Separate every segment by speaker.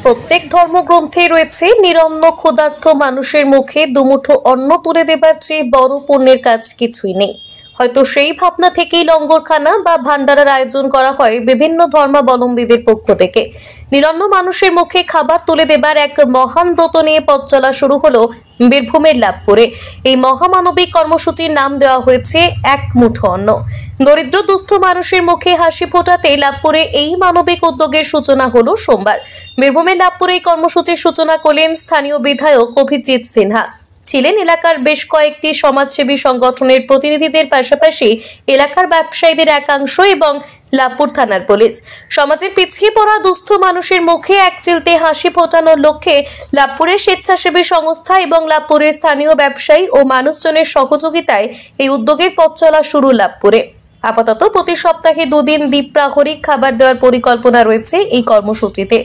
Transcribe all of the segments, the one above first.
Speaker 1: প্রত্যেক ধর্মগ্রন্থেই রয়েছে নিরন্ন ক্ষুধার্ত মানুষের মুখে দুমুঠো অন্ন তুলে দেবার চেয়ে বড় পুণ্যের কাজ কিছুই নেই। হয়তো সেই ভাবনা থেকেই লঙ্গরখানা বা ভান্ডারার আয়োজন করা হয় বিভিন্ন ধর্মাবলম্বীদের পক্ষ থেকে। নিরন্ন মানুষের মুখে খাবার তুলে দেবার এক মহান ব্রত নিয়ে পথ চলা শুরু হলো বীরভূমের লাভপুরে। এই মহামানবিক কর্মসূচির নাম দেওয়া হয়েছে এক মুঠো অন্ন। দরিদ্র দুস্থ মানুষের মুখে হাসি ফোটাতে লাভপুরে এই মানবিক উদ্যোগের সূচনা হলো সোমবার। বীরভূমের লাভপুরে এই কর্মসূচির সূচনা করলেন স্থানীয় বিধায়ক অভিজিৎ সিনহা। ছিলেন এলাকার বেশ কয়েকটি সমাজসেবী সংগঠনের প্রতিনিধিদের পাশাপাশি এলাকার ব্যবসায়ীদের একাংশ এবং লাভপুর থানার পুলিশ। সমাজের পিছিয়ে পড়া দুস্থ মানুষের মুখে এক চিলতে হাসি ফোটানোর লক্ষ্যে লাভপুরের স্বেচ্ছাসেবী সংস্থা এবং লাভপুরের স্থানীয় ব্যবসায়ী ও মানুষজনের সহযোগিতায় এই উদ্যোগের পথ চলা শুরু লাভপুরে। আপাতত প্রতি সপ্তাহে 2 দিন দ্বীপ্রাহরিক খাবার দেওয়ার পরিকল্পনা রয়েছে এই কর্মসূচিতে।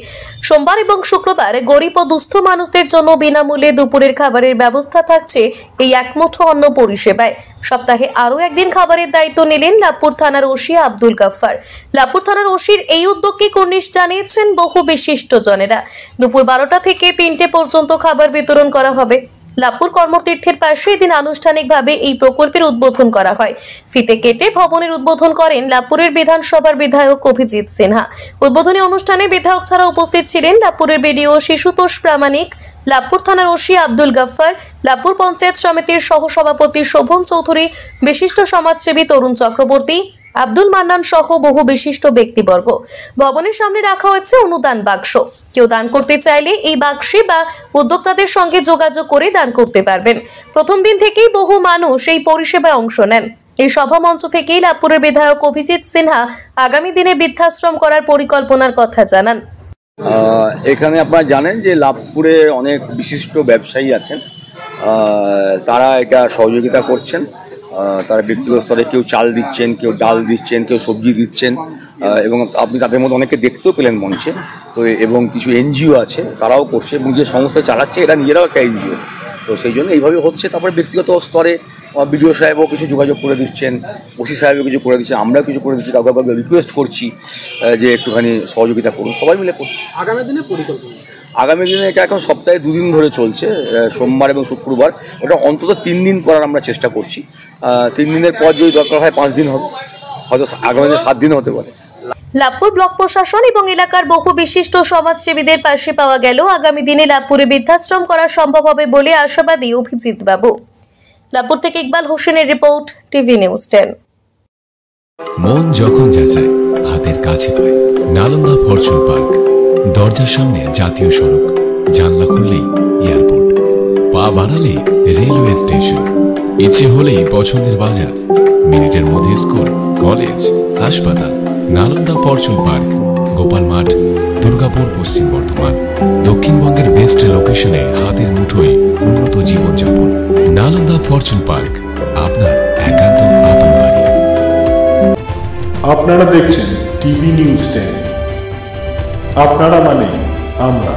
Speaker 1: সোমবার এবং শুক্রবার গরিব ও দুস্থ মানুষদের জন্য বিনামূল্যে দুপুরের খাবারের ব্যবস্থা থাকছে এই একমুঠো অন্ন পরিষেবায়। সপ্তাহে আরও একদিন খাবারের দায়িত্ব নিলেন লাভপুর থানার ওসি আব্দুল গাফফার। লাভপুর থানার ওসির এই উদ্যোগকে কর্নিশ জানিয়েছেন বহু বিশিষ্টজনেরা। দুপুর 12টা থেকে 3টে পর্যন্ত খাবার বিতরণ করা হবে। লাভপুর কর্মতীর্থের পাশে এদিন আনুষ্ঠানিকভাবে এই প্রকল্পের উদ্বোধন করা হয়। ফিতে কেটে ভবনের উদ্বোধন করেন লাভপুরের বিধানসভার বিধায়ক অভিজিৎ সিনহা। উদ্বোধনী অনুষ্ঠানে বিধায়ক ছাড়া উপস্থিত ছিলেন লাভপুরের বিডিও শিশুতোষ প্রামাণিক, লাভপুর থানার ওসি আব্দুল গাফফার, লাভপুর পঞ্চায়েত সমিতির সহসভাপতি শোভন চৌধুরী, বিশিষ্ট সমাজসেবী তরুণ চক্রবর্তী, আব্দুল মান্নান সহ বহু বিশিষ্ট ব্যক্তিবর্গ। ভবনের সামনে রাখা হয়েছে অনুদান বাক্স। কেউ দান করতে চাইলে এই বাক্সে বা উদ্যোক্তাদের সঙ্গে যোগাযোগ করে দান করতে পারবেন। প্রথম দিন থেকেই বহু মানুষ এই পরিষেবায় অংশ নেন। এই সভা মঞ্চ থেকেই লাভপুরের বিধায়ক অভিজিৎ সিনহা আগামী দিনে বৃদ্ধাশ্রম করার পরিকল্পনার কথা জানান।
Speaker 2: এখানে আপনারা জানেন যে লাভপুরে অনেক বিশিষ্ট ব্যবসায়ী আছেন, তারা এটা সহযোগিতা করছেন। তারা ব্যক্তিগত স্তরে কেউ চাল দিচ্ছেন, কেউ ডাল দিচ্ছেন, কেউ সবজি দিচ্ছেন, এবং আপনি তাদের মধ্যে অনেকে দেখতেও পেলেন মঞ্চে। তো এবং কিছু এনজিও আছে, তারাও করছে, এবং যে সংস্থা চালাচ্ছে এরা নিজেরাও একটা এনজিও। তো সেই জন্য এইভাবে হচ্ছে। তারপরে ব্যক্তিগত স্তরে বিডিও সাহেবও কিছু যোগাযোগ করে দিচ্ছেন, ওসি সাহেবও কিছু করে দিচ্ছেন, আমরাও কিছু করে দিচ্ছি। কাউকে রিকোয়েস্ট করছি যে একটুখানি সহযোগিতা করুন, সবাই মিলে করছি।
Speaker 3: আগামী দিনে পরিকল্পনা,
Speaker 2: আগামী দিনে এটা এখন সপ্তাহে 2 দিন ধরে চলছে, সোমবার এবং শুক্রবার। এটা অন্তত 3 দিন করার আমরা চেষ্টা করছি। 3 দিনের পর যদি দরকার হয় 5 দিন হবে, হয়তো আগামী দিনে 7 দিন হতে পারে।
Speaker 1: লাভপুর ব্লক প্রশাসন এবং এলাকার বহু বিশিষ্ট সমাজসেবীদের পাশে পাওয়া গেল আগামী দিনে লাভপুরে বৃদ্ধাশ্রম করা সম্ভব হবে বলে আশাবাদী অভিজিৎ বাবু। লাভপুর থেকে ইকবাল হোসেনের রিপোর্ট, টিভি নিউজ 10।
Speaker 4: মন যখন যাচায় হাতের কাছে পায় নালন্দা ফরচুন পার্ক। দরজার সামনে জাতীয় সড়ক, জানলা খুললেই এয়ারপোর্ট, পা বাড়ালেই রেলওয়ে স্টেশন, ইচ্ছে হলেই পছন্দের বাজার, মিনিটের মধ্যে স্কুল, কলেজ, হাসপাতাল। নালন্দা ফরচুন পার্ক, গোপাল মাঠ, দুর্গাপুর, পশ্চিম বর্ধমান। দক্ষিণবঙ্গের বেস্ট লোকেশনে হাতের মুঠোয় উন্নত জীবনযাপন। নালন্দা ফরচুন পার্ক, আপনার একান্ত আপন বাড়ি।
Speaker 5: আপনারা দেখছেন টিভি নিউজ 10। আপনারা মানে আমরা।